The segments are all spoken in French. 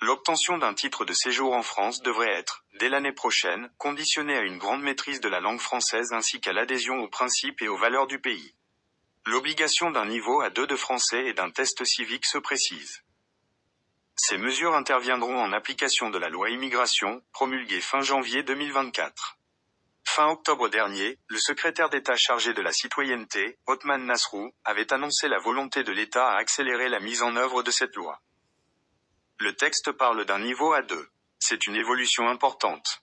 L'obtention d'un titre de séjour en France devrait être, dès l'année prochaine, conditionnée à une grande maîtrise de la langue française ainsi qu'à l'adhésion aux principes et aux valeurs du pays. L'obligation d'un niveau A2 de français et d'un test civique se précise. Ces mesures interviendront en application de la loi immigration, promulguée fin janvier 2024. Fin octobre dernier, le secrétaire d'État chargé de la citoyenneté, Othman Nasrou, avait annoncé la volonté de l'État à accélérer la mise en œuvre de cette loi. Le texte parle d'un niveau A2. C'est une évolution importante.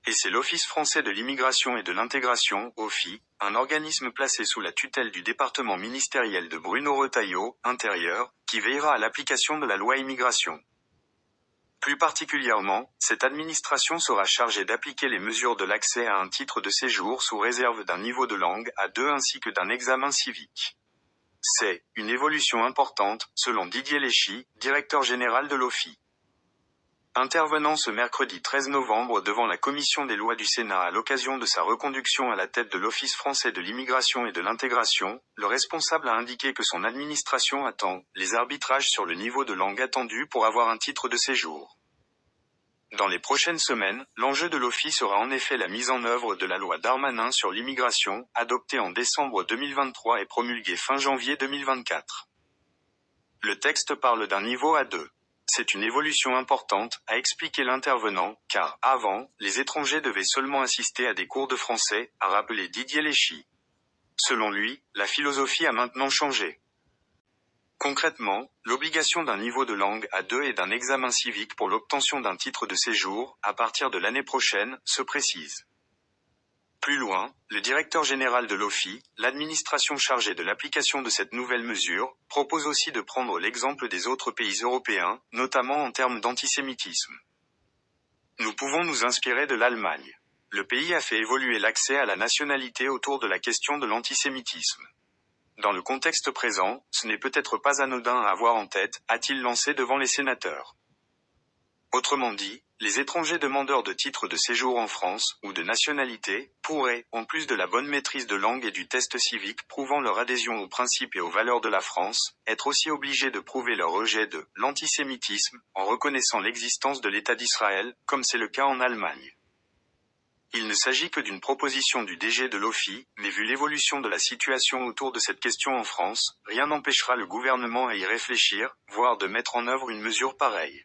Et c'est l'Office français de l'immigration et de l'intégration, OFII, un organisme placé sous la tutelle du département ministériel de Bruno Retailleau, Intérieur, qui veillera à l'application de la loi immigration. Plus particulièrement, cette administration sera chargée d'appliquer les mesures de l'accès à un titre de séjour sous réserve d'un niveau de langue A2 ainsi que d'un examen civique. C'est une évolution importante, selon Didier Léchy, directeur général de l'OFII. Intervenant ce mercredi 13 novembre devant la commission des lois du Sénat à l'occasion de sa reconduction à la tête de l'Office français de l'immigration et de l'intégration, le responsable a indiqué que son administration attend les arbitrages sur le niveau de langue attendu pour avoir un titre de séjour. Dans les prochaines semaines, l'enjeu de l'OFII sera en effet la mise en œuvre de la loi Darmanin sur l'immigration, adoptée en décembre 2023 et promulguée fin janvier 2024. Le texte parle d'un niveau A2. C'est une évolution importante, a expliqué l'intervenant, car, avant, les étrangers devaient seulement assister à des cours de français, a rappelé Didier Léchy. Selon lui, la philosophie a maintenant changé. Concrètement, l'obligation d'un niveau de langue A2 et d'un examen civique pour l'obtention d'un titre de séjour, à partir de l'année prochaine, se précise. Plus loin, le directeur général de l'OFII, l'administration chargée de l'application de cette nouvelle mesure, propose aussi de prendre l'exemple des autres pays européens, notamment en termes d'antisémitisme. Nous pouvons nous inspirer de l'Allemagne. Le pays a fait évoluer l'accès à la nationalité autour de la question de l'antisémitisme. Dans le contexte présent, ce n'est peut-être pas anodin à avoir en tête, a-t-il lancé devant les sénateurs. Autrement dit, les étrangers demandeurs de titres de séjour en France, ou de nationalité, pourraient, en plus de la bonne maîtrise de langue et du test civique prouvant leur adhésion aux principes et aux valeurs de la France, être aussi obligés de prouver leur rejet de l'antisémitisme, en reconnaissant l'existence de l'État d'Israël, comme c'est le cas en Allemagne. Il ne s'agit que d'une proposition du DG de l'OFII, mais vu l'évolution de la situation autour de cette question en France, rien n'empêchera le gouvernement à y réfléchir, voire de mettre en œuvre une mesure pareille.